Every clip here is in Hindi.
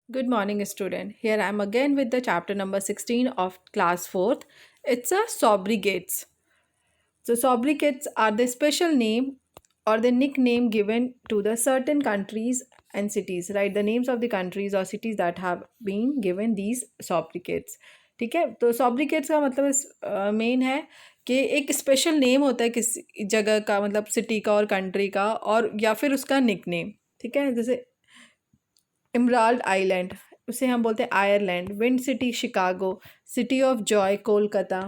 Good morning, student. Here I am again with the chapter number 16 of class 4th. It's a sobriquets. So, sobriquets are the special name or the nickname given to the certain countries and cities, right? The names of the countries or cities that have been given these sobriquets. ठीक है, तो sobriquets का मतलब मेन है कि एक स्पेशल नेम होता है किसी जगह का, मतलब सिटी का और कंट्री का, और या फिर उसका निकनेम. ठीक है, जैसे इमराल्ड आइलैंड, उसे हम बोलते हैं Ireland. Wind city Chicago, city of Joy Kolkata,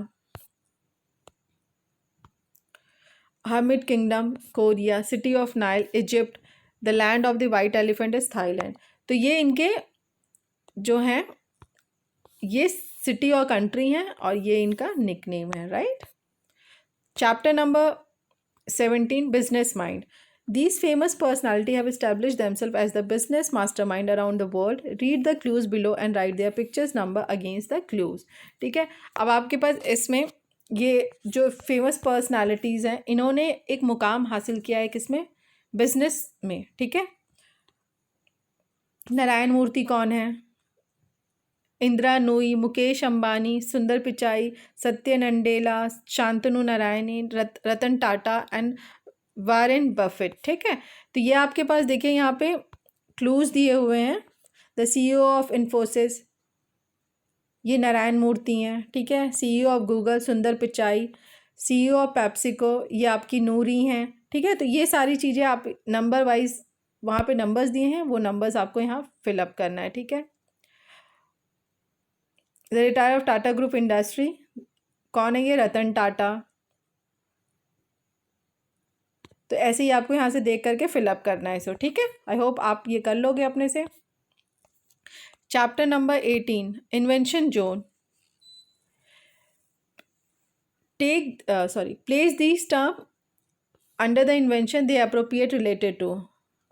hermit kingdom Korea, city of Nile Egypt, the land of the white elephant is Thailand. तो ये इनके जो हैं, ये सिटी और कंट्री हैं और ये इनका निकनेम है, right. Chapter number 17, business mind. These famous personality have established themselves as the business mastermind around the world. Read the clues below and write their pictures number against the clues. ठीक है, अब आपके पास इसमें ये जो फेमस पर्सनालिटीज़ हैं, इन्होंने एक मुकाम हासिल किया है किसमें, बिजनेस में. ठीक है, नारायण मूर्ति कौन है, इंदिरा नूई, मुकेश अंबानी, सुंदर पिचाई, सत्य नंडेला, Shantanu Narayani, Ratan Tata and Warren Buffett. ठीक है, तो ये आपके पास देखिए यहाँ पे क्लूज दिए हुए हैं. द सीईओ ऑफ इन्फोसिस, ये नारायण मूर्ति हैं. ठीक है, सीईओ ऑफ गूगल सुंदर पिचाई, सीईओ ऑफ पेप्सिको ये आपकी नूरी हैं. ठीक है, तो ये सारी चीज़ें आप नंबर वाइज वहाँ पे नंबर्स दिए हैं, वो नंबर्स आपको यहाँ फिलअप करना है. ठीक है, the retire of Tata group industry, कौन है ये, रतन टाटा. तो ऐसे ही आपको यहाँ से देख करके फिलअप करना है इसको. ठीक है, आई होप आप ये कर लोगे अपने से. Chapter number 18, invention zone. Place these term under the invention they appropriate related to.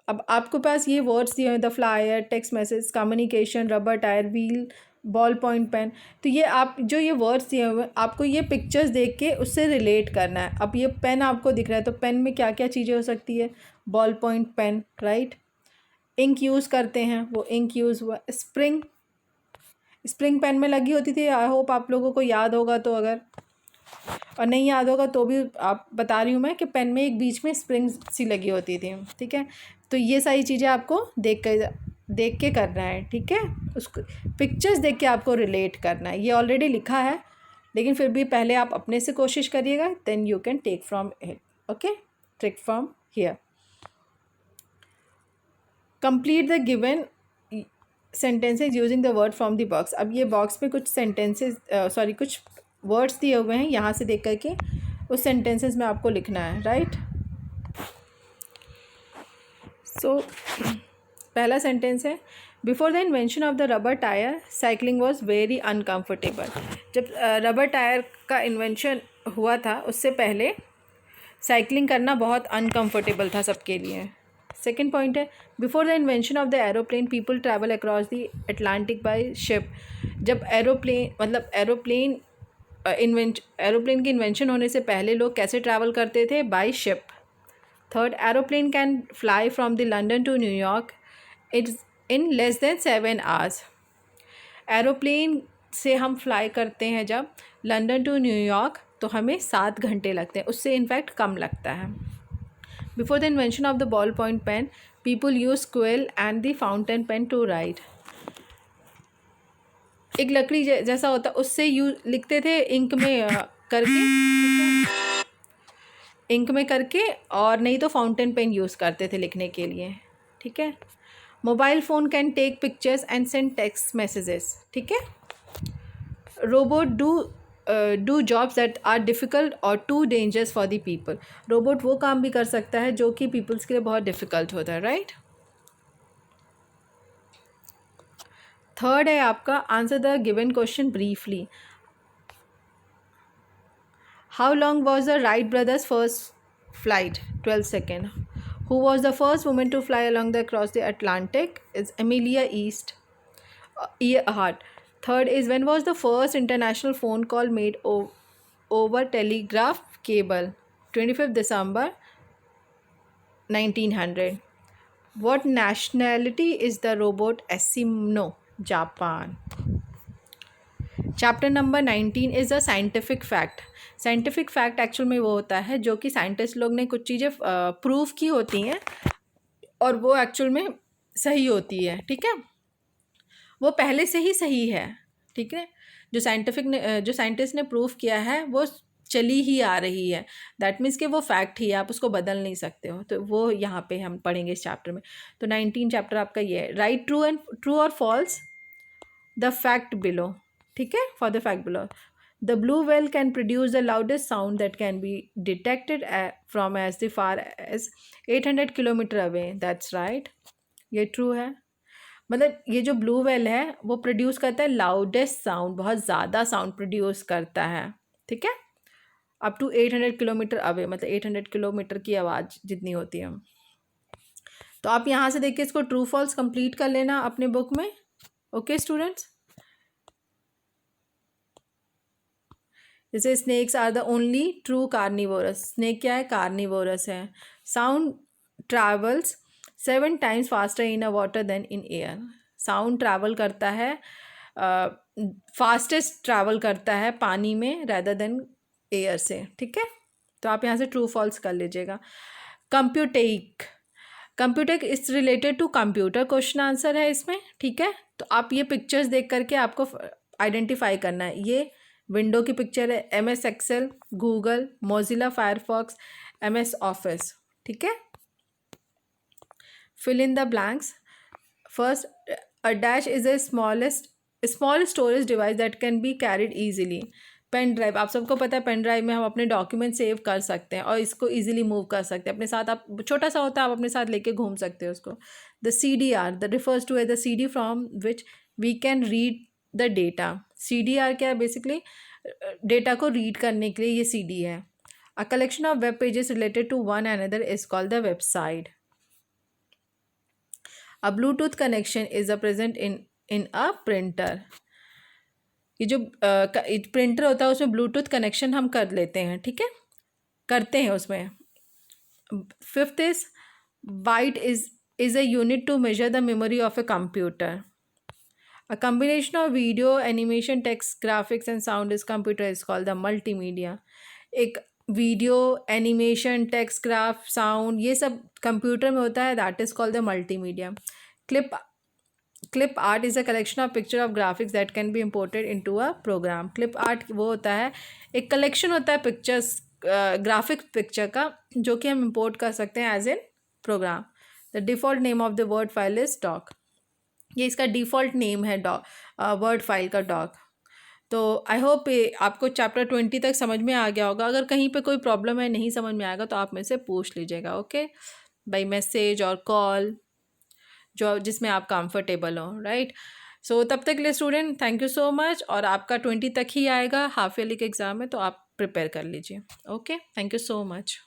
अब आपके पास ये वर्ड्स दिए हैं, the flyer, text message, communication, rubber tyre, wheel, ball point pen. तो ये आप जो ये वर्ड्स दिए हुए हैं, आपको ये पिक्चर्स देख के उससे रिलेट करना है. अब ये पेन आपको दिख रहा है, तो पेन में क्या क्या चीज़ें हो सकती है, ball point pen, right. Ink use करते हैं, वो इंक यूज़ हुआ. स्प्रिंग, स्प्रिंग पेन में लगी होती थी. आई होप आप लोगों को याद होगा, तो अगर और नहीं याद होगा तो भी आप बता रही हूँ मैं कि पेन में एक बीच में स्प्रिंग सी लगी होती थी. ठीक है, तो ये सारी चीज़ें आपको देख के करना है. ठीक है, उसको पिक्चर्स देख के आपको रिलेट करना है. ये ऑलरेडी लिखा है, लेकिन फिर भी पहले आप अपने से कोशिश करिएगा, then you can take from it. Okay, take from here. Complete the given sentences using the word from the box. अब ये बॉक्स में कुछ सेंटेंसेज कुछ वर्ड्स दिए हुए हैं, यहाँ से देख करके उस सेंटेंसेस में आपको लिखना है, राइट. सो पहला सेंटेंस है, before the invention of the rubber tyre cycling was very uncomfortable. जब रबर टायर का इन्वेंशन हुआ था, उससे पहले साइकिलिंग करना बहुत अनकम्फर्टेबल था सबके लिए. सेकेंड पॉइंट है, before the invention of the aeroplane people travel across the Atlantic by ship. जब एरोप्लेन की इन्वेंशन होने से पहले लोग कैसे ट्रैवल करते थे, by ship. Third, aeroplane can fly from the London to New York it's in less than 7 hours. Aeroplane से हम फ्लाई करते हैं जब लंदन टू न्यूयॉर्क, तो हमें 7 घंटे लगते हैं, उससे इनफैक्ट कम लगता है. Before the invention of the ball point pen people use quill and the fountain pen to write. एक लकड़ी जैसा होता, उससे लिखते थे इंक में करके, और नहीं तो फाउंटेन पेन यूज़ करते थे लिखने के लिए. ठीक है, mobile phone can take pictures and send text messages. ठीक है, robot do jobs that are difficult और too dangerous for the people. Robot वो काम भी कर सकता है जो कि पीपल्स के लिए बहुत डिफ़िकल्ट होता है, राइट. थर्ड है आपका, answer the given question briefly. How long was the Wright brothers first flight, 12 seconds. Who was the first woman to fly across the Atlantic? Is Amelia Earhart. Third is, when was the first international phone call made over telegraph cable? 25th December 1900. What nationality is the robot Asimo? Japan. Chapter number 19 is a scientific fact. Scientific fact actual में वो होता है जो कि साइंटिस्ट लोग ने कुछ चीज़ें प्रूव की होती हैं और वो एक्चुअल में सही होती है. ठीक है, वो पहले से ही सही है. ठीक है, जो साइंटिस्ट ने प्रूव किया है वो चली ही आ रही है. दैट मीन्स कि वो फैक्ट ही है, आप उसको बदल नहीं सकते हो. तो वो यहाँ पे हम पढ़ेंगे इस चैप्टर में. तो 19 चैप्टर आपका ये है. राइट ट्रू और फॉल्स द फैक्ट बिलो. ठीक है, for the fact below. The blue whale can produce the loudest sound that can be detected from as the far as 800 kilometre away. That's right, ये ट्रू है. मतलब ये जो ब्लू वेल है वो प्रोड्यूस करता है लाउडेस्ट साउंड, बहुत ज़्यादा साउंड प्रोड्यूस करता है. ठीक है, अप टू 800 किलोमीटर अवे, मतलब 800 किलोमीटर की आवाज़ जितनी होती है. तो आप यहाँ से देखिए, इसको ट्रू फॉल्स कंप्लीट कर लेना अपने बुक में. ओके स्टूडेंट्स, जैसे snakes are the only true carnivorous. Snake क्या है? कार्निवोरस है. Sound travels 7 times faster in a water than in air. Sound travel करता है, फास्टेस्ट ट्रैवल करता है पानी में रैदर देन एयर से. ठीक है, तो आप यहाँ से ट्रू फॉल्स कर लीजिएगा. Computech. Computech is related to computer. Question answer है इसमें. ठीक है, तो आप ये पिक्चर्स देख करके आपको आइडेंटिफाई करना है. ये विंडो की पिक्चर है, MS Excel, Google, Mozilla Firefox, MS Office. ठीक है, fill in the blanks. First, a dash is a small storage device that can be carried easily. Pen drive, आप सबको पता है पेन ड्राइव में हम अपने डॉक्यूमेंट सेव कर सकते हैं और इसको इजीली मूव कर सकते हैं अपने साथ. आप छोटा सा होता है, आप अपने साथ लेके घूम सकते हो उसको. The CDR the refers to the CD from which we can read the data. CDR क्या है? बेसिकली डेटा को रीड करने के लिए ये CD है. A collection of web pages related to one another is called the website. A Bluetooth connection is a present in a printer. ये जो प्रिंटर होता है उसमें ब्लूटूथ कनेक्शन हम कर लेते हैं. ठीक है, करते हैं उसमें. 5th is byte is a unit to measure the memory of a computer. A combination of video, animation, text, graphics and sound is computer is called the multimedia. एक video, animation, text, graph, sound, ये सब कंप्यूटर में होता है. That is called the multimedia. Clip art is a collection of picture of graphics that can be imported into a program. Clip art वो होता है, एक कलेक्शन होता है पिक्चर्स, ग्राफिक पिक्चर का, जो कि हम इम्पोर्ट कर सकते हैं as in program. The default name of the word file is doc. ये इसका डिफ़ॉल्ट नेम है वर्ड फाइल का, डॉक. तो आई होप आपको चैप्टर 20 तक समझ में आ गया होगा. अगर कहीं पे कोई प्रॉब्लम है, नहीं समझ में आएगा, तो आप मेरे से पूछ लीजिएगा. ओके, बाय मैसेज और कॉल, जो जिसमें आप कंफर्टेबल हो. राइट, सो तब तक के लिए student thank you so much. और आपका 20 तक ही आएगा हाफ ईयरली के एग्ज़ाम में, तो आप प्रिपेयर कर लीजिए. Okay, thank you so much.